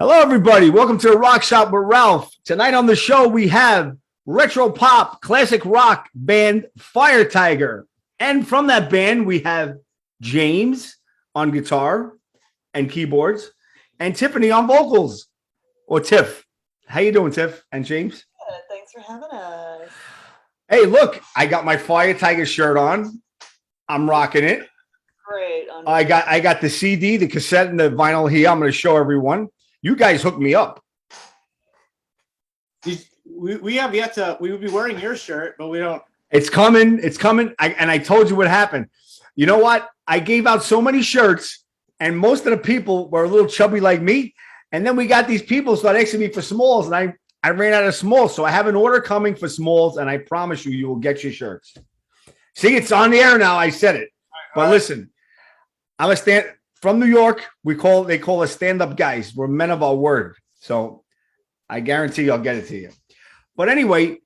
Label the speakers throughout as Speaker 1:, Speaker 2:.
Speaker 1: Hello, everybody. Welcome to the Rock Shop with Ralph. Tonight on the show, we have retro pop, classic rock band Fire Tiger. And from that band, we have James on guitar and keyboards and Tiffany on vocals. Or Tiff. How you doing, Tiff and James?
Speaker 2: Good. Thanks for having us.
Speaker 1: Hey, look, I got my Fire Tiger shirt on. I'm rocking it.
Speaker 2: Great.
Speaker 1: I got the CD, the cassette, and the vinyl here. I'm going to show everyone. You guys hooked me up.
Speaker 3: We have yet to. We would be wearing your shirt, but we don't.
Speaker 1: It's coming. It's coming. I told you what happened. You know what? I gave out so many shirts, and most of the people were a little chubby like me. And then we got these people start asking me for smalls, and I ran out of smalls. So I have an order coming for smalls, and I promise you, you will get your shirts. See, it's on the air now. I said it. But listen, I'm a stand. From New York, they call us stand-up guys. We're men of our word. So I guarantee you I'll get it to you. But anyway,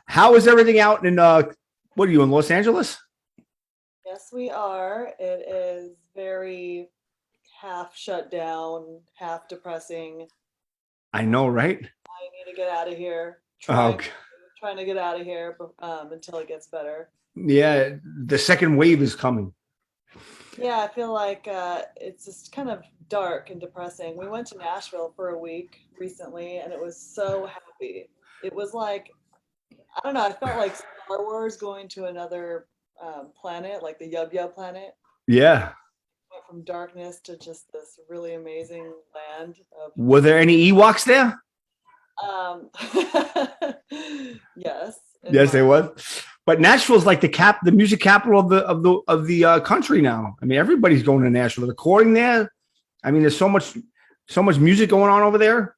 Speaker 1: how is everything out in what are you in Los Angeles?
Speaker 2: Yes, we are. It is very half shut down, half depressing.
Speaker 1: I know, right?
Speaker 2: I need to get out of here.
Speaker 1: Trying
Speaker 2: to get out of here until it gets better.
Speaker 1: Yeah, the second wave is coming.
Speaker 2: Yeah, I feel like it's just kind of dark and depressing. We went to Nashville for a week recently, and it was so happy. It was like, I don't know, I felt like Star Wars going to another planet, like the Yub Yub planet.
Speaker 1: Yeah.
Speaker 2: Went from darkness to just this really amazing land.
Speaker 1: Were there any Ewoks there?
Speaker 2: Yes.
Speaker 1: Yes, there was. But Nashville's like the music capital of the country now. I mean, everybody's going to Nashville. Recording there. I mean, there's so much music going on over there.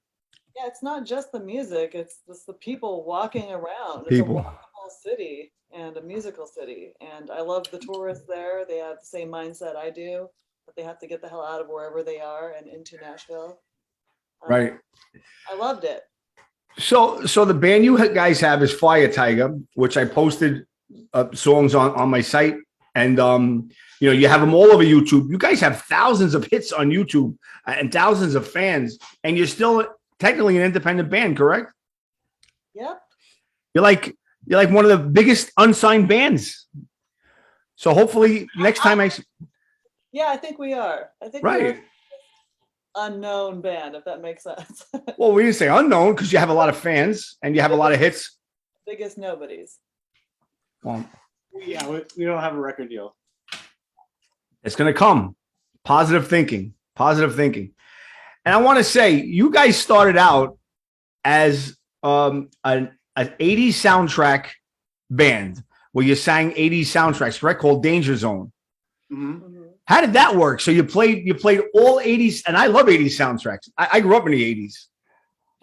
Speaker 2: Yeah, it's not just the music; it's the people walking around. It's
Speaker 1: People.
Speaker 2: a walkable city and a musical city, and I love the tourists there. They have the same mindset I do, but they have to get the hell out of wherever they are and into Nashville.
Speaker 1: Right.
Speaker 2: I loved it.
Speaker 1: So the band you guys have is Fire Tiger, which I posted songs on my site, and you have them all over YouTube. You guys have thousands of hits on YouTube and thousands of fans, and you're still technically an independent band, correct?
Speaker 2: Yep.
Speaker 1: You're like one of the biggest unsigned bands. So hopefully next time
Speaker 2: Yeah, I think we are. I think
Speaker 1: right.
Speaker 2: we're an unknown band, if that makes sense.
Speaker 1: Well, we didn't say unknown because you have a lot of fans and you have a lot of hits.
Speaker 2: Biggest nobodies.
Speaker 1: Well,
Speaker 3: Yeah, we don't have a record deal.
Speaker 1: it's going to come. Positive thinking. And I want to say, you guys started out as an 80s soundtrack band where you sang 80s soundtracks, correct? Called Danger Zone.
Speaker 3: Mm-hmm.
Speaker 1: How did that work? So you played all 80s, and I love 80s soundtracks. I grew up in the 80s.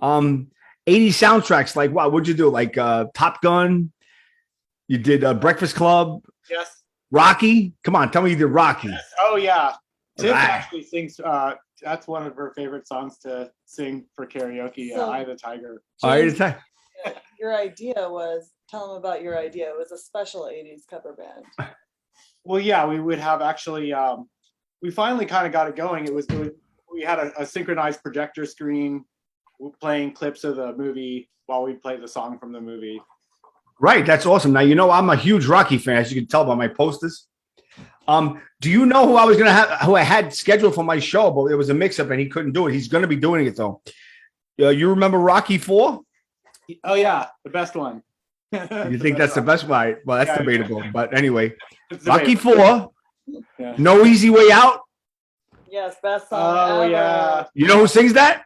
Speaker 1: 80s soundtracks, like wow, what'd you do? Like Top Gun? You did Breakfast Club?
Speaker 3: Yes.
Speaker 1: Rocky? Come on, tell me you did Rocky.
Speaker 3: Yes. Oh yeah. Tiff
Speaker 1: Right.
Speaker 3: actually sings. That's one of her favorite songs to sing for karaoke.
Speaker 2: So-
Speaker 3: Eye of the Tiger.
Speaker 1: All right,
Speaker 2: Your idea was, tell them about your idea. It was a special 80s cover band.
Speaker 3: Well, yeah, we would have actually. We finally kind of got it going. We had a synchronized projector screen playing clips of the movie while we play the song from the movie.
Speaker 1: Right, that's awesome. Now I'm a huge Rocky fan, as you can tell by my posters. Do you know who I was who I had scheduled for my show, but it was a mix-up and he couldn't do it. He's going to be doing it though. You remember Rocky 4?
Speaker 3: Oh yeah, the best one.
Speaker 1: You think that's the best one? Well, that's debatable. But anyway,
Speaker 3: It's
Speaker 1: Rocky
Speaker 3: debatable.
Speaker 1: 4,
Speaker 3: Yeah.
Speaker 1: No Easy Way Out.
Speaker 2: Yes, best song ever.
Speaker 3: Yeah.
Speaker 1: You know who sings that?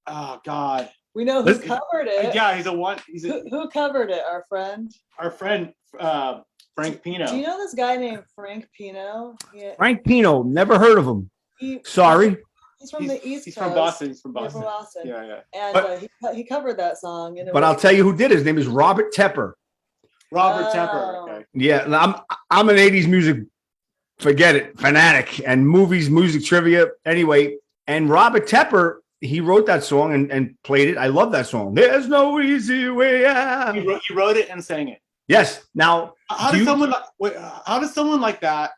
Speaker 3: Oh God.
Speaker 2: We know who covered it.
Speaker 3: Yeah, he's a one. He's
Speaker 2: Who covered it? Our friend.
Speaker 3: our friend Frank Pino.
Speaker 2: Do you know this guy named Frank Pino?
Speaker 1: Frank Pino. Never heard of him. Sorry.
Speaker 2: He's from the East Coast.
Speaker 3: He's from Boston. He's from
Speaker 2: Yeah,
Speaker 3: Boston.
Speaker 2: from Boston.
Speaker 3: Yeah.
Speaker 2: And he covered that song. And
Speaker 1: But I'll tell you who did it. His name is Robert Tepper.
Speaker 3: Robert
Speaker 2: Oh.
Speaker 3: Tepper. Okay.
Speaker 1: Yeah, I'm an 80s music, forget it, fanatic, and music trivia. Anyway, and Robert Tepper, he wrote that song and played it. I love that song. There's no easy way out.
Speaker 3: He wrote it and sang it.
Speaker 1: Yes. Now,
Speaker 3: How does someone like that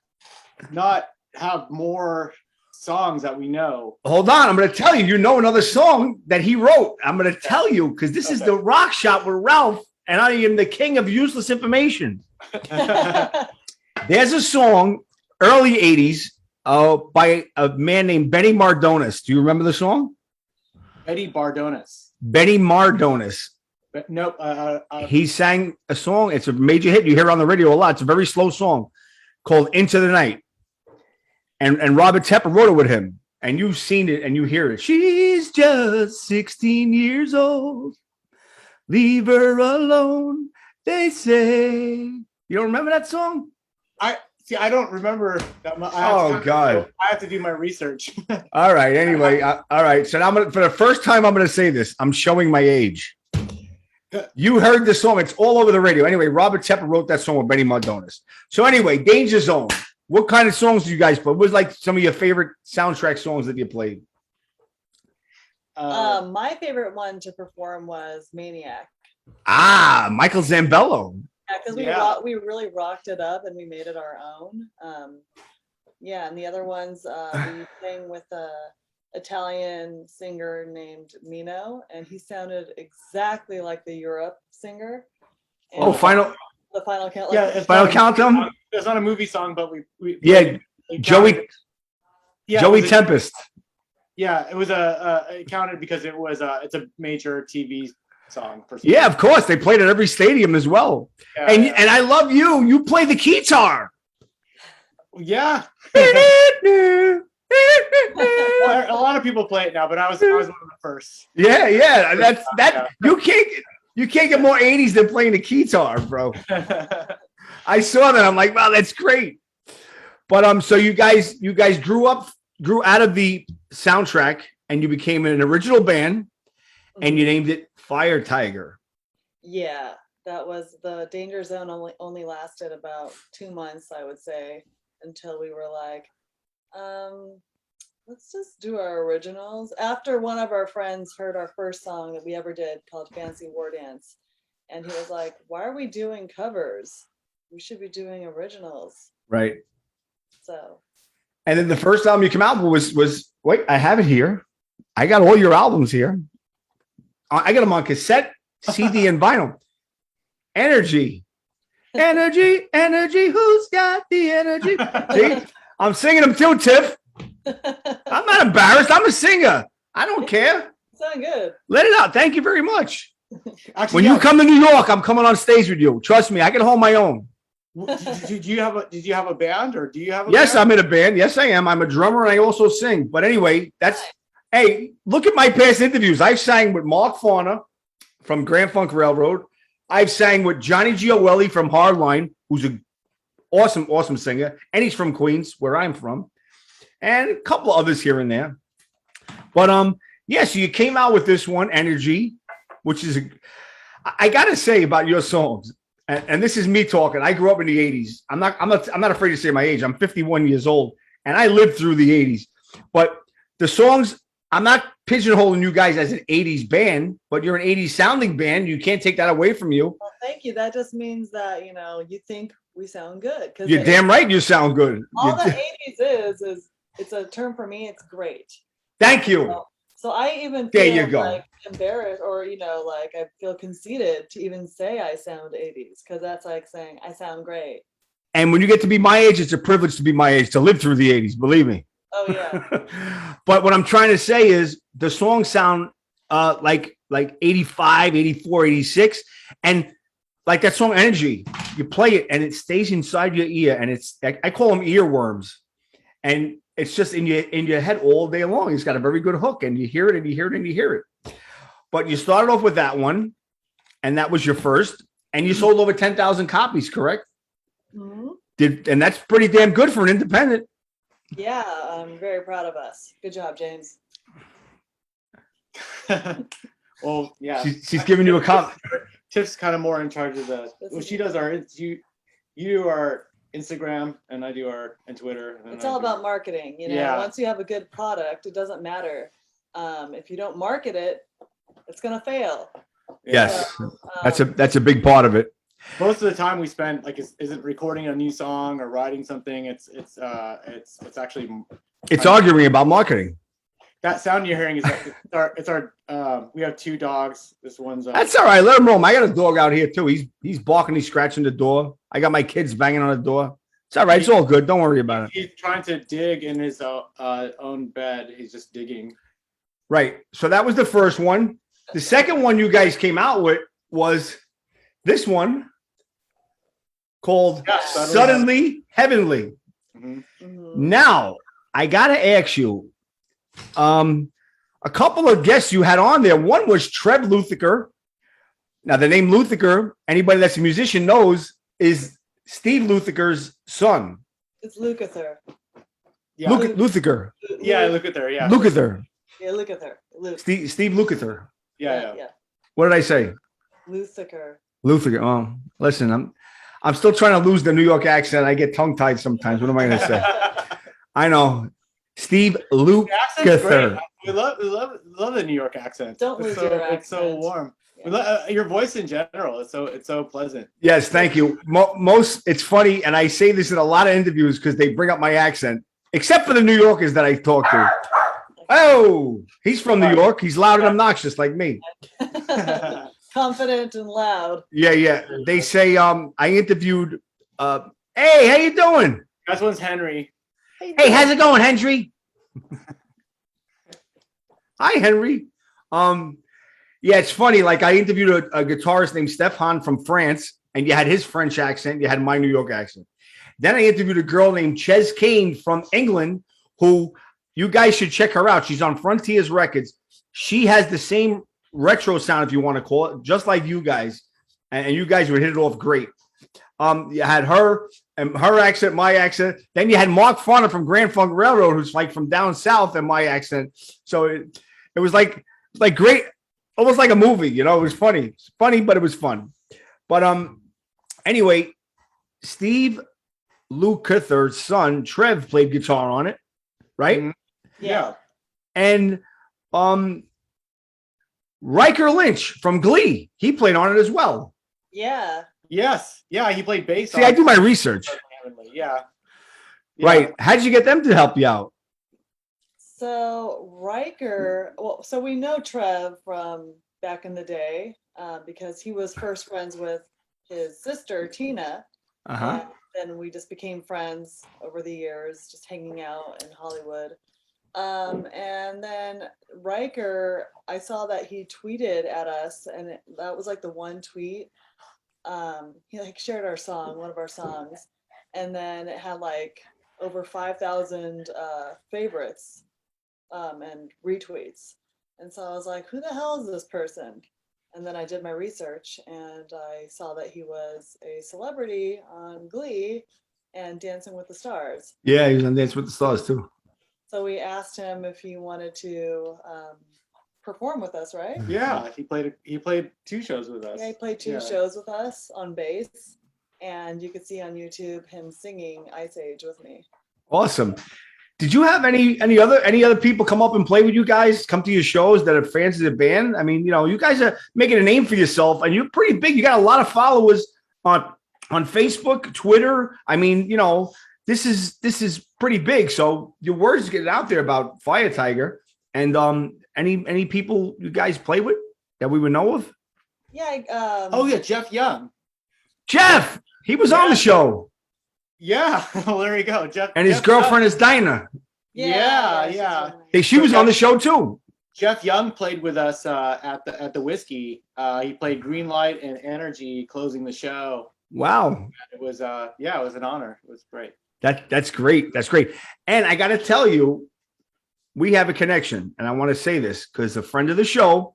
Speaker 3: not have more songs that we know.
Speaker 1: Hold on, I'm going to tell you. You know another song that he wrote. I'm going to tell you because this is the Rock Shop with Ralph, and I am the king of useless information. There's a song, early 80s, by a man named Benny Mardones. Do you remember the song?
Speaker 3: Eddie Bardonis.
Speaker 1: Benny Mardones.
Speaker 3: But nope.
Speaker 1: He sang a song. It's a major hit. You hear it on the radio a lot. It's a very slow song called Into the Night. And Robert Tepper wrote it with him. And you've seen it and you hear it. She's just 16 years old. Leave her alone, they say. You don't remember that song?
Speaker 3: I don't remember that much.
Speaker 1: God.
Speaker 3: I have to do my research.
Speaker 1: All right. Anyway. All right. So now for the first time, I'm going to say this. I'm showing my age. You heard the song. It's all over the radio. Anyway, Robert Tepper wrote that song with Benny Mardones. So anyway, Danger Zone. What kind of songs do you guys play? What was like some of your favorite soundtrack songs that you played?
Speaker 2: My favorite one to perform was Maniac.
Speaker 1: Michael Zambello.
Speaker 2: Yeah, because we really rocked it up and we made it our own. And the other ones we sang with a Italian singer named Mino, and he sounded exactly like the Europe singer. And
Speaker 1: The final
Speaker 2: count.
Speaker 1: Final Countdown.
Speaker 3: It's not a movie song, but we
Speaker 1: Joey Tempest.
Speaker 3: Yeah, it was it counted because it was it's a major TV song.
Speaker 1: Yeah, of course. They played at every stadium as well.
Speaker 3: Yeah,
Speaker 1: and I love you. You play the guitar.
Speaker 3: Yeah. Well, a lot of people play it now, but I was one of the first.
Speaker 1: Yeah. You can't get more 80s than playing the guitar, bro. I saw that. I'm like, wow, that's great. But so you guys grew out of the soundtrack and you became an original band and you named it Fire Tiger.
Speaker 2: Yeah, that was the Danger Zone only lasted about 2 months, I would say, until we were like, let's just do our originals. After one of our friends heard our first song that we ever did called Fancy War Dance, and he was like, why are we doing covers? We should be doing originals.
Speaker 1: Right.
Speaker 2: So.
Speaker 1: And then the first album you came out with was wait, I have it here. I got all your albums here. I got them on cassette, CD, and vinyl. Energy. Energy, who's got the energy? See, I'm singing them too, Tiff. I'm not embarrassed. I'm a singer. I don't care.
Speaker 2: Sound good.
Speaker 1: Let it out. Thank you very much.
Speaker 3: Actually,
Speaker 1: When you come to New York, I'm coming on stage with you. Trust me, I can hold my own.
Speaker 3: Did you have a band or do you have a
Speaker 1: Yes,
Speaker 3: band?
Speaker 1: I'm in a band. Yes, I am. I'm a drummer and I also sing. But anyway, hey, look at my past interviews. I've sang with Mark Fauna from Grand Funk Railroad. I've sang with Johnny Gioeli from Hardline, who's an awesome singer. And he's from Queens, where I'm from. And a couple others here and there. But so you came out with this one, Energy, which is I gotta say about your songs, and this is me talking. I grew up in the 80s. I'm not afraid to say my age. I'm 51 years old, and I lived through the 80s. But the songs, I'm not pigeonholing you guys as an 80s band, but you're an 80s sounding band. You can't take that away from you.
Speaker 2: Well, thank you. That just means that you think we sound good.
Speaker 1: You're damn right you sound good.
Speaker 2: All the 80s is it's a term for me. It's great.
Speaker 1: Thank you.
Speaker 2: So I even
Speaker 1: There
Speaker 2: feel
Speaker 1: you go.
Speaker 2: like embarrassed or, like I feel conceited to even say I sound 80s because that's like saying I sound great.
Speaker 1: And when you get to be my age, it's a privilege to be my age, to live through the 80s, believe me.
Speaker 2: Oh, yeah.
Speaker 1: But what I'm trying to say is the songs sound like 85, 84, 86. And like that song Energy, you play it and it stays inside your ear. And I call them earworms. And it's just in your head all day long. It's got a very good hook, and you hear it, and you hear it, and you hear it. But you started off with that one, and that was your first, and you sold over 10,000 copies, correct?
Speaker 2: Mm-hmm.
Speaker 1: And that's pretty damn good for an independent.
Speaker 2: Yeah, I'm very proud of us. Good job, James.
Speaker 3: Well, yeah.
Speaker 1: She's giving you a compliment.
Speaker 3: Tiff's kind of more in charge of she does you do our Instagram and I do our and Twitter. And
Speaker 2: it's all about marketing.
Speaker 3: Yeah.
Speaker 2: Once you have a good product, it doesn't matter. If you don't market it, it's going to fail.
Speaker 1: Yes.
Speaker 2: So,
Speaker 1: that's a big part of it.
Speaker 3: Most of the time we spend isn't recording a new song or writing something. It's actually
Speaker 1: It's arguing about marketing.
Speaker 3: That sound you're hearing is it's our we have 2 dogs. This one's
Speaker 1: That's all right. Let him roam. I got a dog out here too. He's barking. He's scratching the door. I got my kids banging on the door. It's all right. It's all good. Don't worry about it.
Speaker 3: He's trying to dig in his own bed. He's just digging.
Speaker 1: Right. So that was the first one. The second one you guys came out with was this one called Suddenly Heavenly. Now, I got to ask you, a couple of guests you had on there. One was Trev Luthiker. Now, the name Luthiker, anybody that's a musician knows, is Steve Luthiker's son.
Speaker 2: It's Lukather.
Speaker 3: Yeah.
Speaker 1: Luthiker.
Speaker 3: Yeah, Lukather. Yeah.
Speaker 1: Lukather.
Speaker 2: Yeah, Lukather.
Speaker 1: Steve Lukather.
Speaker 3: Yeah.
Speaker 1: What did I say?
Speaker 2: Luthiker.
Speaker 1: Luthiker. Oh, listen, I'm still trying to lose the New York accent. I get tongue tied sometimes. What am I going to say? I know. Steve Lukather.
Speaker 3: We love the New York accent.
Speaker 2: Don't lose your accent.
Speaker 3: It's so warm. Yeah. Your voice in general is so pleasant.
Speaker 1: Yes, thank you. Most it's funny, and I say this in a lot of interviews because they bring up my accent, except for the New Yorkers that I talk to. Oh, he's from New York. He's loud and obnoxious like me.
Speaker 2: Confident and loud.
Speaker 1: Yeah. They say I interviewed. Hey, how you doing?
Speaker 3: That one's Henry.
Speaker 1: Hey, how's it going, Henry? Hi, Henry. Yeah, it's funny. Like I interviewed a guitarist named Stefan from France, and you had his French accent. You had my New York accent. Then I interviewed a girl named Ches Kane from England, who you guys should check her out. She's on Frontiers Records. She has the same retro sound, if you want to call it, just like you guys. And you guys would hit it off great. You had her and her accent, my accent. Then you had Mark Farner from Grand Funk Railroad, who's like from down south, and my accent. So it was like great, almost like a movie. You know, it was funny. It's funny, but it was fun. But anyway, Steve Lukather's son Trev played guitar on it, right?
Speaker 3: Mm-hmm. Yeah.
Speaker 1: And Riker Lynch from Glee, he played on it as well.
Speaker 2: Yeah.
Speaker 3: Yes. Yeah, he played bass.
Speaker 1: See, I do my research.
Speaker 3: Yeah.
Speaker 1: Right. How did you get them to help you out?
Speaker 2: So Riker, so we know Trev from back in the day because he was first friends with his sister, Tina.
Speaker 1: Uh-huh.
Speaker 2: And then we just became friends over the years, just hanging out in Hollywood. And then Riker, I saw that he tweeted at us, and that was like the one tweet. He like shared our song, one of our songs, and then it had like over 5,000 favorites and retweets. And so I was like, who the hell is this person? And then I did my research, and I saw that he was a celebrity on Glee and Dancing with the Stars.
Speaker 1: Yeah, he was on Dance with the Stars too.
Speaker 2: So we asked him if he wanted to perform with us, right?
Speaker 3: Yeah, he played 2 shows with us.
Speaker 2: Yeah, he played 2 shows with us on bass, and you could see on YouTube him singing Ice Age with me.
Speaker 1: Awesome. Did you have any other people come up and play with you guys, come to your shows that are fans of the band? I mean, you know, you guys are making a name for yourself, and you're pretty big. You got a lot of followers on Facebook, Twitter. I mean, you know, this is pretty big. So your words getting out there about Fire Tiger, and any people you guys play with that we would know of?
Speaker 2: Yeah.
Speaker 3: Oh yeah, Jeff Young.
Speaker 1: Jeff, he was on the show.
Speaker 3: Yeah, well, there you go. Jeff
Speaker 1: and his girlfriend is Dinah.
Speaker 3: Yeah.
Speaker 1: Hey, she was on the show too.
Speaker 3: Jeff Young played with us at the Whiskey. He played Green Light and Energy closing the show.
Speaker 1: Wow.
Speaker 3: It was it was an honor. It was great.
Speaker 1: That's great. That's great. And I got to tell you, we have a connection, and I want to say this because a friend of the show,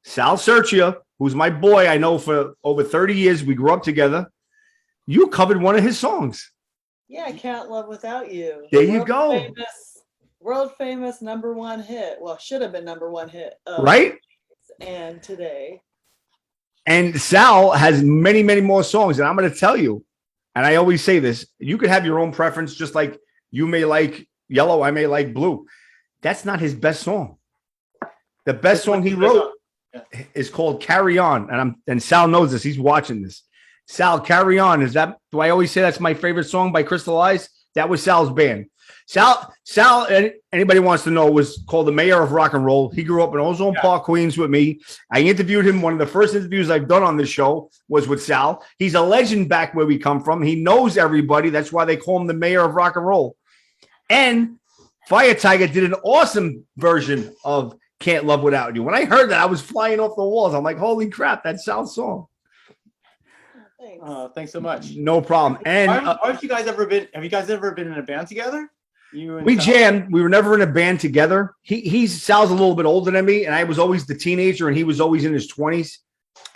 Speaker 1: Sal Serchia, who's my boy, I know for over 30 years. We grew up together. You covered one of his songs.
Speaker 2: Yeah, I Can't Love Without You.
Speaker 1: There you go.
Speaker 2: World famous #1 hit. Well, should have been #1 hit.
Speaker 1: Right?
Speaker 2: And today.
Speaker 1: And Sal has many, many more songs. And I'm going to tell you, and I always say this, you could have your own preference, just like you may like yellow, I may like blue. That's not his best song. The best song he wrote is called Carry On. And Sal knows this. He's watching this. Sal, Carry On. Do I always say that's my favorite song by Crystal Eyes? That was Sal's band. Sal, anybody wants to know, was called the mayor of rock and roll. He grew up in Ozone Park, Queens with me. I interviewed him. One of the first interviews I've done on this show was with Sal. He's a legend back where we come from. He knows everybody. That's why they call him the mayor of rock and roll. And Fire Tiger did an awesome version of Can't Love Without You. When I heard that, I was flying off the walls. I'm like, holy crap, that's Sal's song.
Speaker 3: Thanks so much.
Speaker 1: No problem. And
Speaker 3: have you guys ever been in a band together?
Speaker 1: We jammed. We were never in a band together. Sal's a little bit older than me, and I was always the teenager, and he was always in his 20s.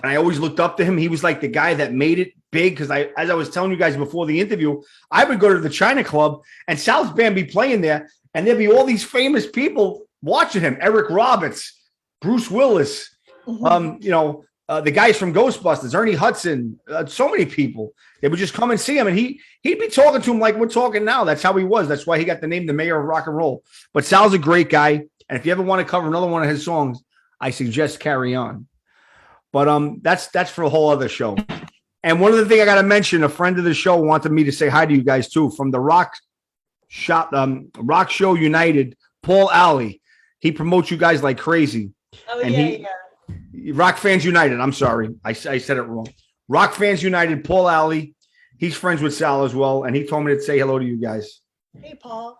Speaker 1: And I always looked up to him. He was like the guy that made it big, because as I was telling you guys before the interview, I would go to the China Club, and Sal's band be playing there, and there'd be all these famous people watching him. Eric Roberts, Bruce Willis, the guys from Ghostbusters, Ernie Hudson, so many people. They would just come and see him, and he'd be talking to him like we're talking now. That's how he was. That's why he got the name the mayor of rock and roll. But Sal's a great guy, and if you ever want to cover another one of his songs, I suggest Carry On. But that's for a whole other show. And one other thing I got to mention, a friend of the show wanted me to say hi to you guys too, from the Rock Show United, Paul Alley. He promotes you guys like crazy.
Speaker 2: Oh,
Speaker 1: and Rock Fans United. I'm sorry. I said it wrong. Rock Fans United, Paul Alley. He's friends with Sal as well. And he told me to say hello to you guys.
Speaker 2: Hey, Paul.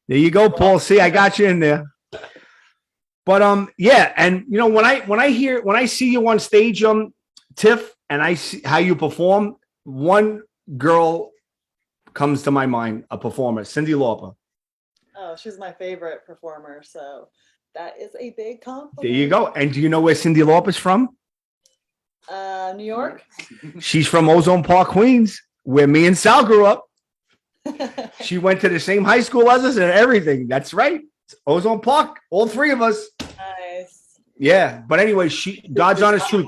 Speaker 1: There you go, Paul. See, I got you in there. But yeah, and when I see you on stage, Tiff, and I see how you perform, one girl comes to my mind, a performer, Cyndi Lauper.
Speaker 2: Oh, she's my favorite performer, so that is a big compliment.
Speaker 1: There you go. And do you know where Cyndi Lauper's from?
Speaker 2: New York.
Speaker 1: She's from Ozone Park, Queens, where me and Sal grew up. She went to the same high school as us and everything. That's right. It's Ozone Park, all three of us.
Speaker 2: Nice.
Speaker 1: Yeah, but anyway, God's honest truth.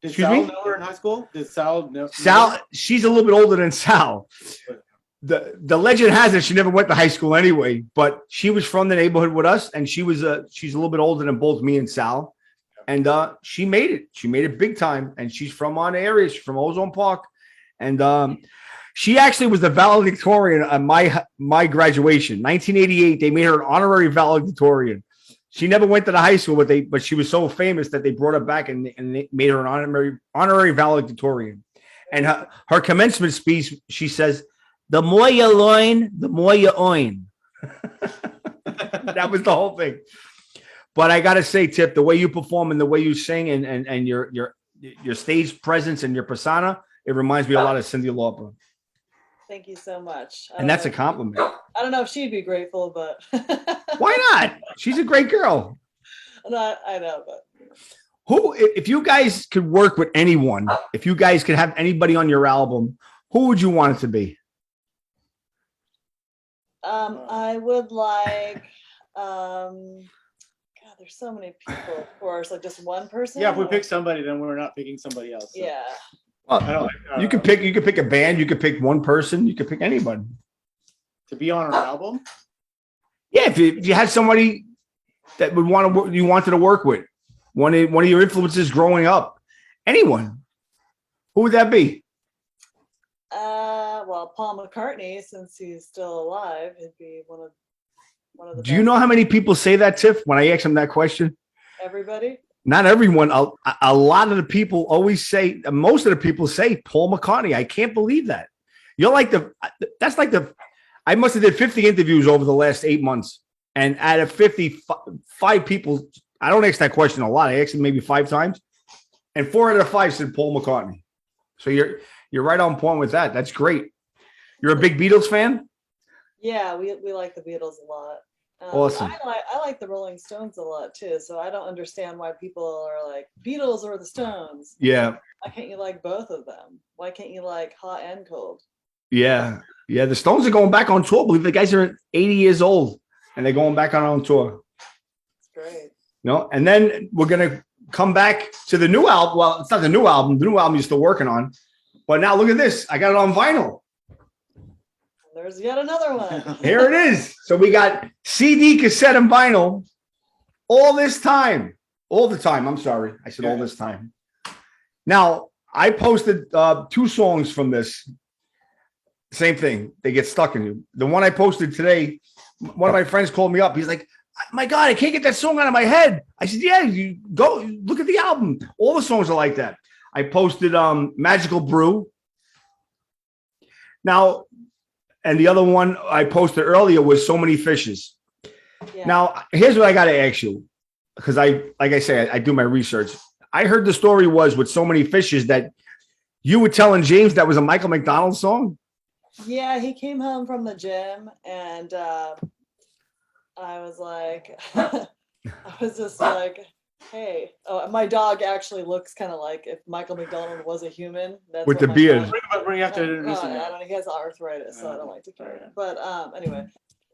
Speaker 3: Did Sal know her in high school? Did Sal know?
Speaker 1: Sal, she's a little bit older than Sal. The legend has it she never went to high school anyway, but she was from the neighborhood with us, and she's a little bit older than both me and Sal, and she made it. She made it big time, and she's from our area. She's from Ozone Park, and she actually was the valedictorian at my graduation, 1988. They made her an honorary valedictorian. She never went to the high school, but she was so famous that they brought her back and they made her an honorary valedictorian. And her commencement speech, she says, "The more you learn, the more you earn." That was the whole thing. But I got to say, Tip, the way you perform and the way you sing and your stage presence and your persona, it reminds me a lot of Cyndi Lauper.
Speaker 2: Thank you so much.
Speaker 1: And that's a compliment.
Speaker 2: I don't know if she'd be grateful, but
Speaker 1: why not? She's a great girl.
Speaker 2: I know, but
Speaker 1: who, if you guys could work with anyone, if you guys could have anybody on your album, who would you want it to be?
Speaker 2: I would like, God, there's so many people, of course, like just one person.
Speaker 3: Yeah, if we pick somebody, then we're not picking somebody else. So.
Speaker 2: Yeah.
Speaker 1: Well, you could pick a band, you could pick one person, you could pick anybody.
Speaker 3: To be on an album?
Speaker 1: Yeah, if you had somebody that you wanted to work with, one of your influences growing up, anyone, who would that be?
Speaker 2: Well, Paul McCartney, since he's still alive, he'd be one of the.
Speaker 1: Do you know how many people say that, Tiff? When I ask them that question,
Speaker 2: everybody. Not
Speaker 1: everyone. A lot of the people always say. Most of the people say Paul McCartney. I can't believe that. You're like that's like the. I must have did 50 interviews over the last 8 months, and out of 55 people, I don't ask that question a lot. I asked it maybe 5 times, and 4 out of 5 said Paul McCartney. So you're right on point with that. That's great. You're a big Beatles fan?
Speaker 2: Yeah, we like the Beatles a lot.
Speaker 1: Awesome.
Speaker 2: I like the Rolling Stones a lot too. So I don't understand why people are like Beatles or the Stones.
Speaker 1: Yeah.
Speaker 2: Why can't you like both of them? Why can't you like hot and cold?
Speaker 1: Yeah. Yeah. The Stones are going back on tour. I believe the guys are 80 years old and they're going back on tour.
Speaker 2: It's great.
Speaker 1: And then we're going to come back to the new album. Well, it's not the new album. The new album you're still working on. But now look at this. I got it on vinyl.
Speaker 2: There's yet another one.
Speaker 1: Here it is. So we got CD, cassette, and vinyl all this time. All the time. I'm sorry. I said all this time. Now, I posted 2 songs from this. Same thing. They get stuck in you. The one I posted today, one of my friends called me up. He's like, my God, I can't get that song out of my head. I said, yeah, you go look at the album. All the songs are like that. I posted Magical Brew. Now, and the other one I posted earlier was So Many Fishes.
Speaker 2: Yeah.
Speaker 1: Now, here's what I got to ask you, because like I say, I do my research. I heard the story was with So Many Fishes that you were telling James that was a Michael McDonald song.
Speaker 2: Yeah, he came home from the gym and I was like, I was just like, hey, oh, my dog actually looks kind of like if Michael McDonald was a human. That's
Speaker 1: With
Speaker 2: what
Speaker 1: the
Speaker 2: my
Speaker 1: beard.
Speaker 2: dog-
Speaker 3: Bring have to
Speaker 2: No,
Speaker 3: introduce him.
Speaker 2: I don't. He has arthritis, so I don't like to carry
Speaker 3: Alright.
Speaker 2: him. But anyway,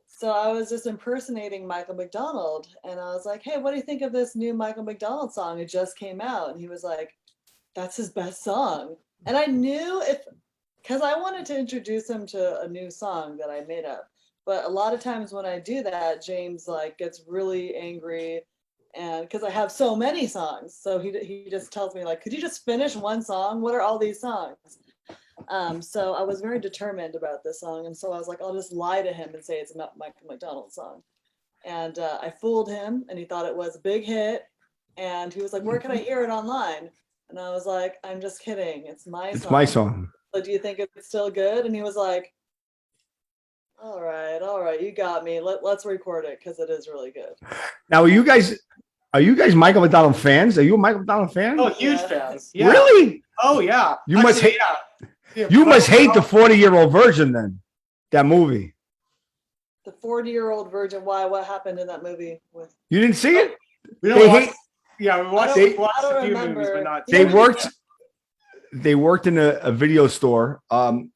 Speaker 2: so I was just impersonating Michael McDonald, and I was like, "Hey, what do you think of this new Michael McDonald song? It just came out." And he was like, "That's his best song." And I knew because I wanted to introduce him to a new song that I made up. But a lot of times when I do that, James like gets really angry, and because I have so many songs, so he just tells me like, "Could you just finish one song? What are all these songs?" So I was very determined about this song, and so I was like, I'll just lie to him and say it's not Michael McDonald's song. And I fooled him, and he thought it was a big hit. And he was like, "Where can I hear it online?" And I was like, "I'm just kidding. It's my
Speaker 1: It's
Speaker 2: song.
Speaker 1: my song.
Speaker 2: So do you think it's still good?" And he was like, all right, you got me. Let's record it because it is really good.
Speaker 1: Now, are you guys Michael McDonald fans? Are you a Michael McDonald fan?
Speaker 3: Oh, huge
Speaker 2: Yeah.
Speaker 3: fans. Yeah.
Speaker 1: Really?
Speaker 3: Oh, yeah.
Speaker 1: You must hate.
Speaker 3: Yeah.
Speaker 1: You must hate the 40-year-old version then. That movie.
Speaker 2: The 40-year-old virgin. Why? What happened in that movie with?
Speaker 1: You didn't see it?
Speaker 3: We
Speaker 1: They
Speaker 3: don't watch.
Speaker 1: hate-
Speaker 3: Yeah, we watched,
Speaker 2: I
Speaker 3: watched
Speaker 2: don't
Speaker 3: a few
Speaker 2: remember.
Speaker 3: movies, but not.
Speaker 1: They
Speaker 2: Yeah.
Speaker 1: worked. They worked in a video store, and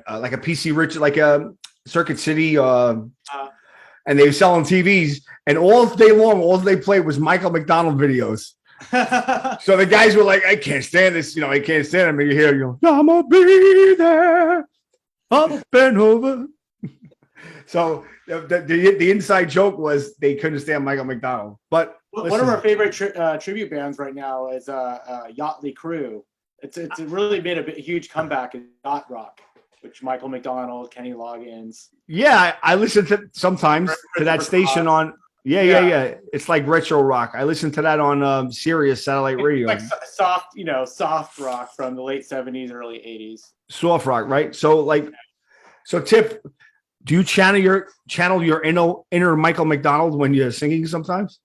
Speaker 1: like a PC Rich, like a Circuit City, and they were selling TVs. And all day long, all they played was Michael McDonald videos. So the guys were like, "I can't stand this. I can't stand it." And you hear, "I'm gonna be there, up and over." So the inside joke was they couldn't stand Michael McDonald. But
Speaker 3: One of our favorite tribute bands right now is Yachtly Crew. It's really made a huge comeback in yacht rock, which Michael McDonald, Kenny Loggins.
Speaker 1: yeah, I listen to sometimes to that station on. Yeah. It's like retro rock. I listen to that on Sirius satellite radio.
Speaker 3: It's like soft rock from the late 70s, early 80s.
Speaker 1: Soft rock, right? So Tip, do you channel your inner Michael McDonald when you're singing sometimes?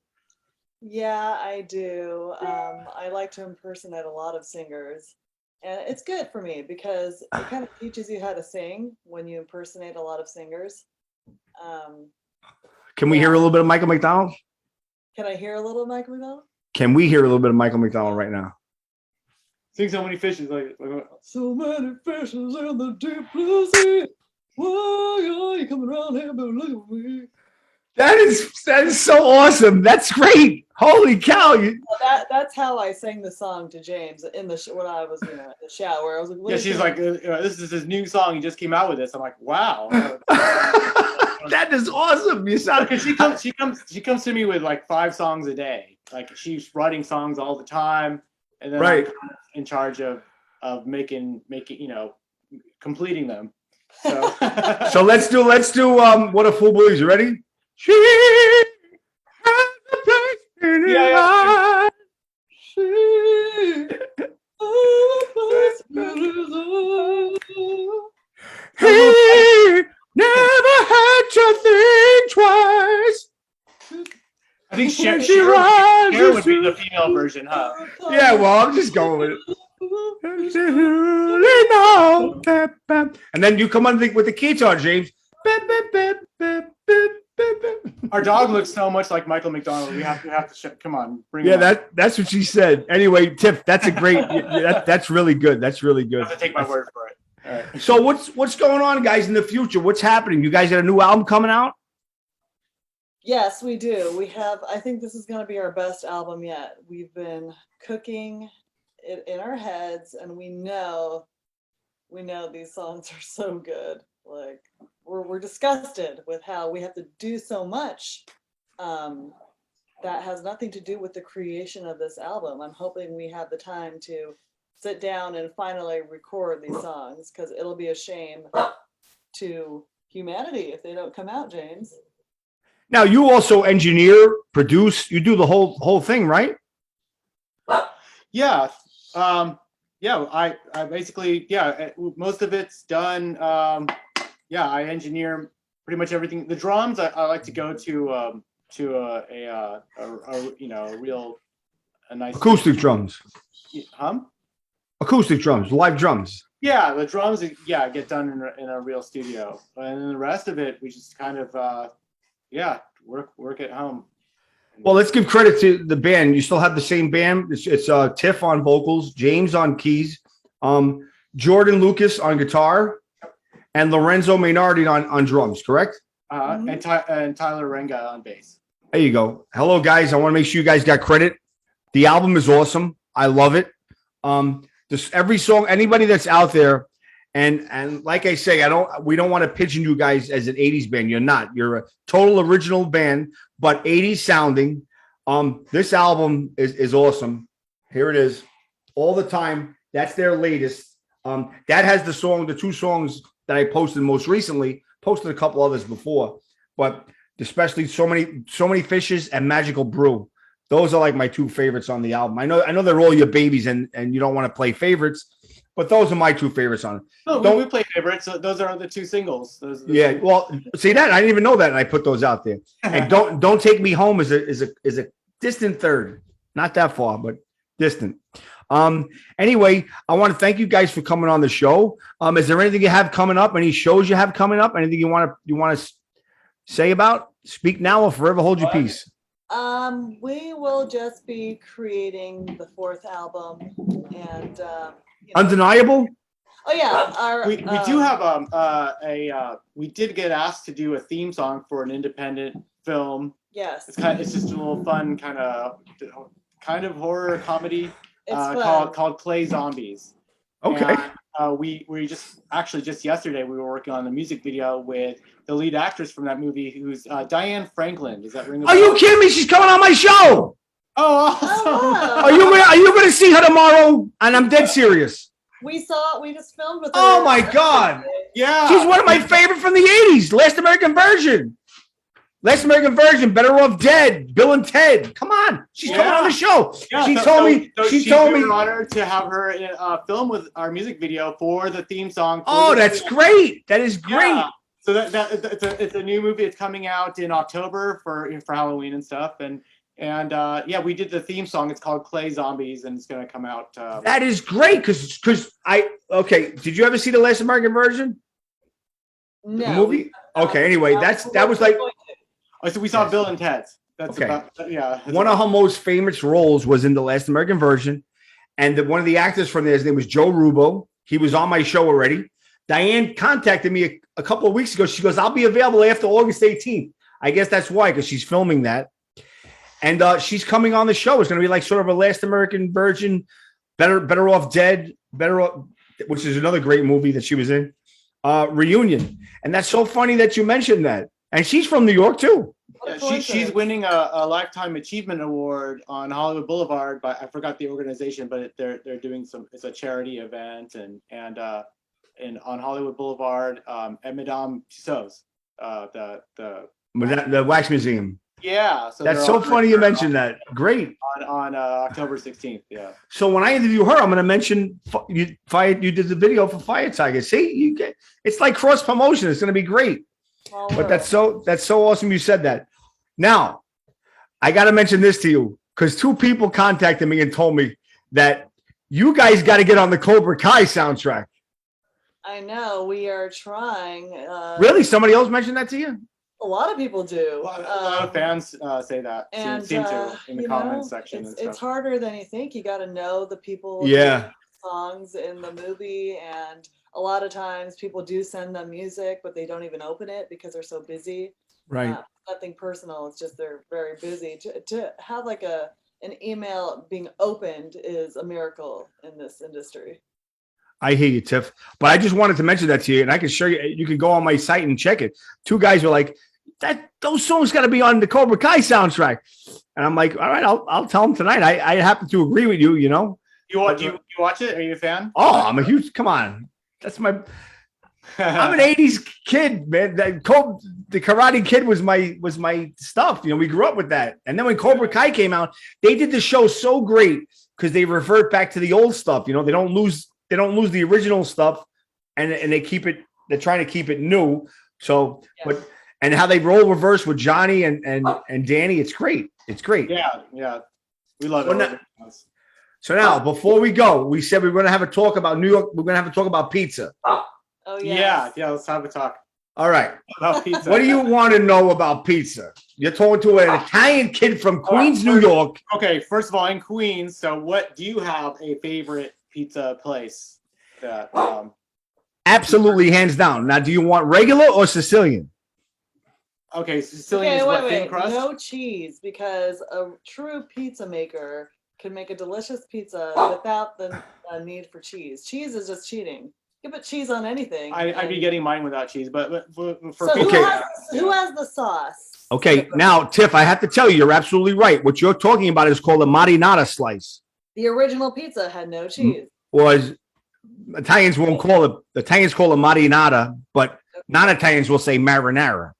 Speaker 2: Yeah, I do. I like to impersonate a lot of singers, and it's good for me because it kind of teaches you how to sing when you impersonate a lot of singers.
Speaker 1: Can we hear a little bit of Michael McDonald?
Speaker 2: Can I hear a little Michael McDonald?
Speaker 1: Can we hear a little bit of Michael McDonald right now?
Speaker 3: Sing So Many Fishes. Like
Speaker 2: So many fishes in the deep blue sea. Why are you coming around here, but look at me?
Speaker 1: That is so awesome. That's great. Holy cow!
Speaker 2: That's how I sang the song to James in the when I was in the shower. I was like,
Speaker 3: she's like, this is his new song. He just came out with this. I'm like, wow.
Speaker 1: That is awesome. You sound.
Speaker 3: Because she comes to me with like 5 songs a day. Like she's writing songs all the time, and then
Speaker 1: Right.
Speaker 3: I'm in charge of making completing them. So,
Speaker 1: So let's do What a Fool Believes. You ready? She has a place in his heart.
Speaker 2: she
Speaker 1: He never had to think twice.
Speaker 3: I think
Speaker 1: She
Speaker 3: Cher
Speaker 1: rises
Speaker 3: would be the
Speaker 1: to-
Speaker 3: female version, huh?
Speaker 1: Yeah, well, I'm just going with it. And then you come on with the guitar, James.
Speaker 3: Our dog looks so much like Michael McDonald. We have to come on, bring
Speaker 1: Yeah,
Speaker 3: him on.
Speaker 1: that's what she said. Anyway, Tiff, that's a great. That's really good. That's really
Speaker 3: You
Speaker 1: good.
Speaker 3: have to take my word for it. All right.
Speaker 1: So what's going on, guys, in the future? What's happening? You guys got a new album coming out?
Speaker 2: Yes, we do. I think this is going to be our best album yet. We've been cooking it in our heads, and we know these songs are so good. Like we're disgusted with how we have to do so much that has nothing to do with the creation of this album. I'm hoping we have the time to sit down and finally record these songs, because it'll be a shame to humanity if they don't come out, James.
Speaker 1: Now you also engineer, produce, you do the whole thing, right?
Speaker 3: Yeah. I basically, most of it's done. I engineer pretty much everything. The drums, I like to go to a nice
Speaker 1: Acoustic drums. Acoustic drums, live drums.
Speaker 3: Yeah, the drums, get done in a real studio, and then the rest of it we just kind of work at home.
Speaker 1: Well, let's give credit to the band. You still have the same band. It's Tiff on vocals, James on keys, Jordan Lucas on guitar, and Lorenzo Mainardi on drums, correct?
Speaker 3: And Tyler Renga on bass.
Speaker 1: There you go. Hello, guys. I want to make sure you guys got credit. The album is awesome. I love it. Every song, anybody that's out there, and like I say, we don't want to pigeon you guys as an 80s band. You're not. You're a total original band, but 80s sounding. This album is awesome. Here it is. All the Time. That's their latest. That has the two songs that I posted most recently. Posted a couple others before, but especially so many fishes and Magical Brew. Those are like my two favorites on the album. I know they're all your babies, and you don't want to play favorites, but those are my two favorites on it.
Speaker 3: No, we play favorites. Those are the two singles.
Speaker 1: Well, see that I didn't even know that, and I put those out there. And don't Take Me Home is a distant third, not that far, but distant. Anyway, I want to thank you guys for coming on the show. Is there anything you have coming up? Any shows you have coming up? Anything you want to say about? Speak now or forever hold your peace.
Speaker 2: We will just be creating the fourth album, and
Speaker 1: Undeniable.
Speaker 2: Oh yeah,
Speaker 3: we do have we did get asked to do a theme song for an independent film.
Speaker 2: Yes,
Speaker 3: it's just a little fun kind of horror comedy called Clay Zombies.
Speaker 1: Okay.
Speaker 3: And, we just yesterday we were working on the music video with the lead actress from that movie, who's Diane Franklin. Does that ring a bell?
Speaker 1: Are you kidding me? She's coming on my show.
Speaker 3: Oh, awesome!
Speaker 2: wow.
Speaker 1: Are you going to see her tomorrow? And I'm dead serious.
Speaker 2: We just filmed with her.
Speaker 1: Oh my God!
Speaker 3: Yeah,
Speaker 1: She's one of my favorite from the '80s. Last American Virgin. Better Off Dead. Bill and Ted. Come on, she's coming on the show.
Speaker 3: Yeah,
Speaker 1: she told me.
Speaker 3: We were honored to have her film with our music video for the theme song.
Speaker 1: That's great. That is great.
Speaker 3: Yeah. So it's a new movie. It's coming out in October for Halloween and stuff. And we did the theme song. It's called Clay Zombies, and it's going to come out.
Speaker 1: That is great because did you ever see The Last American Virgin?
Speaker 2: No.
Speaker 1: The movie? Okay. Anyway, that was like.
Speaker 3: So we saw Bill and Ted's. That's
Speaker 1: okay.
Speaker 3: One
Speaker 1: of her most famous roles was in The Last American Virgin, and one of the actors from there, his name was Joe Rubo. He was on my show already. Diane contacted me a couple of weeks ago. She goes, "I'll be available after August 18th." I guess that's why, because she's filming that, and she's coming on the show. It's going to be like sort of a Last American Virgin, Better Off Dead, which is another great movie that she was in. Reunion, and that's so funny that you mentioned that. And she's from New York too.
Speaker 3: Yeah, she's winning a Lifetime Achievement Award on Hollywood Boulevard, but I forgot the organization. But they're doing it's a charity event and on Hollywood Boulevard at Madame Tussauds,
Speaker 1: the Wax Museum.
Speaker 3: Yeah, so
Speaker 1: that's so funny you mentioned that. Great.
Speaker 3: On October 16th. Yeah.
Speaker 1: So when I interview her, I'm going to mention you did the video for Fire Tiger. See, it's like cross promotion. It's going to be great. But that's so awesome you said that. Now, I got to mention this to you because two people contacted me and told me that you guys got to get on the Cobra Kai soundtrack.
Speaker 2: I know, we are trying.
Speaker 1: Really? Somebody else mentioned that to you?
Speaker 2: A lot of people do.
Speaker 3: A lot of fans say that.
Speaker 2: And
Speaker 3: seem to in the comments section.
Speaker 2: It's harder than you think. You got to know the people.
Speaker 1: Yeah.
Speaker 2: Songs in the movie, and a lot of times people do send them music, but they don't even open it because they're so busy.
Speaker 1: Right.
Speaker 2: Nothing personal. It's just they're very busy. To have like an email being opened is a miracle in this industry.
Speaker 1: I hear you, Tiff. But I just wanted to mention that to you, and I can show you. You can go on my site and check it. Two guys were like, those songs got to be on the Cobra Kai soundtrack, and I'm like, all right, I'll tell them tonight. I happen to agree with you. You know.
Speaker 3: Do you watch it? Are you a fan?
Speaker 1: Oh, I'm a huge. Come on, that's my. I'm an 80s kid, man. The Karate Kid was my stuff. You know, we grew up with that. And then when Cobra Kai came out, they did the show so great because they revert back to the old stuff. You know, they don't lose the original stuff, and they keep it. They're trying to keep it new. So, and how they roll reverse with Johnny and Danny, it's great. It's great.
Speaker 3: Yeah, we love it.
Speaker 1: So now, before we go, we said we were going to have a talk about New York. We're going to have a talk about pizza.
Speaker 2: Oh yeah.
Speaker 3: Yeah. Let's have a talk
Speaker 1: All right.
Speaker 3: about pizza.
Speaker 1: What do you want to know about pizza? You're talking to an Italian kid from Queens, New York.
Speaker 3: Okay, first of all, in Queens. So, what do you have a favorite pizza place that?
Speaker 1: Absolutely, hands down. Now, do you want regular or Sicilian?
Speaker 3: Okay, Sicilian is what, thin crust?
Speaker 2: No cheese, because a true pizza maker can make a delicious pizza without the need for cheese. Cheese is just cheating. You put cheese on anything.
Speaker 3: I'd be getting mine without cheese, but for
Speaker 2: so
Speaker 3: pizza,
Speaker 2: who has the sauce?
Speaker 1: Okay, now, Tiff, I have to tell you, you're absolutely right. What you're talking about is called a marinara slice.
Speaker 2: The original pizza had no cheese.
Speaker 1: Was Italians won't call it. The Italians call it marinara, but non-Italians will say marinara.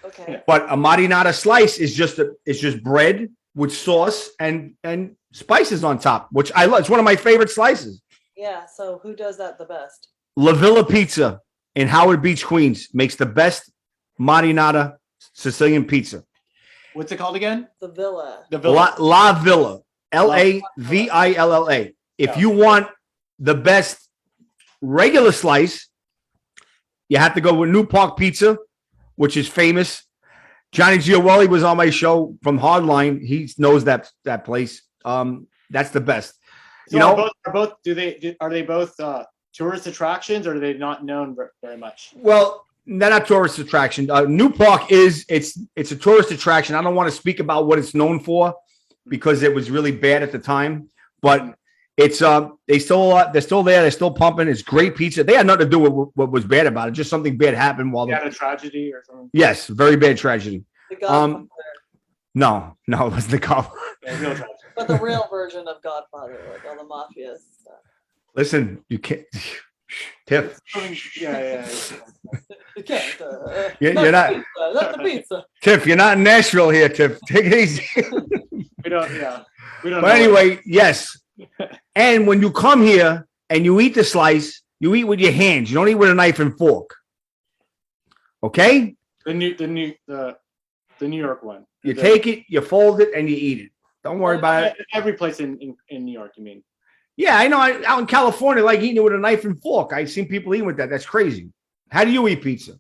Speaker 2: Okay.
Speaker 1: But a marinara slice is just bread with sauce and spices on top, which I love. It's one of my favorite slices.
Speaker 2: Yeah. So who does that the best?
Speaker 1: La Villa Pizza in Howard Beach, Queens, makes the best marinara Sicilian pizza.
Speaker 3: what's it called again?
Speaker 2: The Villa.
Speaker 3: The Villa.
Speaker 1: La Villa, Lavilla. If you want the best regular slice, you have to go with New Park Pizza, which is famous. Johnny Giovanni was on my show from Hardline. He knows that place. That's the best.
Speaker 3: So are they both tourist attractions, or are they not known very much?
Speaker 1: Well, they're not tourist attraction. New Park it's a tourist attraction. I don't want to speak about what it's known for because it was really bad at the time. But it's they're still there. They're still pumping. It's great pizza. They had nothing to do with what was bad about it. Just something bad happened while
Speaker 3: they had a tragedy or something.
Speaker 1: Yes, very bad tragedy.
Speaker 2: No,
Speaker 1: it was the Godfather.
Speaker 3: Real tragedy.
Speaker 2: But the real version of Godfather, like all the mafia stuff.
Speaker 1: Listen, you can't. Tiff.
Speaker 3: Yeah.
Speaker 2: You can't.
Speaker 1: You're not.
Speaker 2: Not the pizza.
Speaker 1: Tiff, you're not in Nashville here, Tiff. Take it easy.
Speaker 3: We don't.
Speaker 1: But anyway, yes. And when you come here and you eat the slice, you eat with your hands. You don't eat with a knife and fork. Okay?
Speaker 3: The New York one.
Speaker 1: You take it, you fold it, and you eat it. Don't worry about it.
Speaker 3: Every place in New York, you mean?
Speaker 1: Yeah, I know. Out in California, like eating it with a knife and fork. I've seen people eating with that. That's crazy. How do you eat pizza?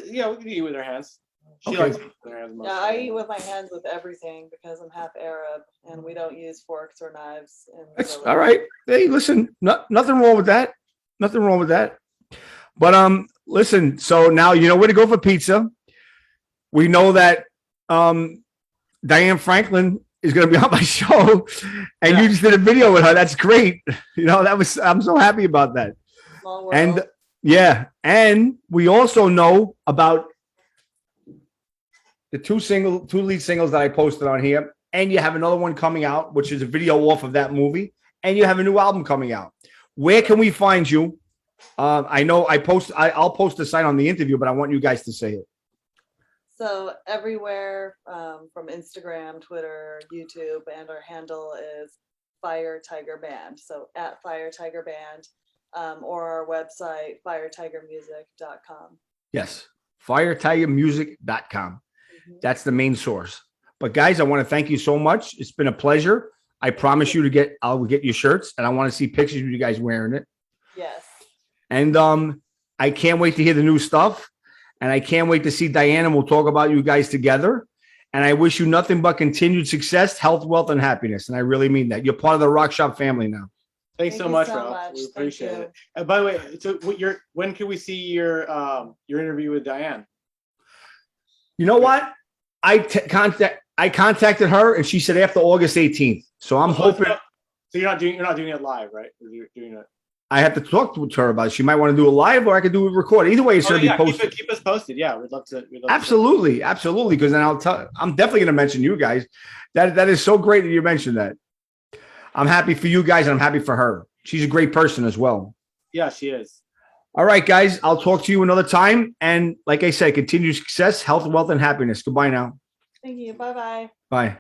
Speaker 3: Yeah, we can eat with our hands. She
Speaker 1: Okay.
Speaker 3: likes to eat with her hands most
Speaker 2: Yeah,
Speaker 3: of the
Speaker 2: I
Speaker 3: time.
Speaker 2: eat with my hands with everything because I'm half Arab and we don't use forks or knives.
Speaker 1: That's all right. Hey, listen, nothing wrong with that. Nothing wrong with that. But listen. So now you know where to go for pizza. We know that Diane Franklin is going to be on my show, and you just did a video with her. That's great. You know, I'm so happy about that.
Speaker 2: Small world.
Speaker 1: And yeah, and we also know about the two lead singles that I posted on here, and you have another one coming out, which is a video off of that movie, and you have a new album coming out. Where can we find you? I know I'll post the site on the interview, but I want you guys to say it.
Speaker 2: So everywhere from Instagram, Twitter, YouTube, and our handle is Fire Tiger Band. So at Fire Tiger Band, or our website, firetigermusic.com.
Speaker 1: Yes, firetigermusic.com. That's the main source. But guys, I want to thank you so much. It's been a pleasure. I promise you I'll get you shirts, and I want to see pictures of you guys wearing it.
Speaker 2: Yes.
Speaker 1: And I can't wait to hear the new stuff. And I can't wait to see Diane, and we'll talk about you guys together. And I wish you nothing but continued success, health, wealth, and happiness. And I really mean that. You're part of the Rock Shop family now.
Speaker 3: Thanks
Speaker 2: Thank
Speaker 3: so
Speaker 2: you
Speaker 3: much,
Speaker 2: so
Speaker 3: Ralph.
Speaker 2: much.
Speaker 3: We
Speaker 2: Thank
Speaker 3: appreciate
Speaker 2: you.
Speaker 3: it. And by the way, so when can we see your interview with Diane?
Speaker 1: You know what? I contacted her, and she said after August 18th. So I'm hoping.
Speaker 3: So you're not doing it live, right? You're doing it.
Speaker 1: I have to talk to her about it. She might want to do it live, or I could do it recorded. Either way, it's going to be posted.
Speaker 3: Keep us posted. Yeah, we'd love to.
Speaker 1: Absolutely. Because then I'm definitely going to mention you guys. That is so great that you mentioned that. I'm happy for you guys, and I'm happy for her. She's a great person as well.
Speaker 3: Yeah, she is.
Speaker 1: All right, guys. I'll talk to you another time. And like I said, continued success, health, wealth, and happiness. Goodbye now.
Speaker 2: Thank you. Bye bye.
Speaker 1: Bye.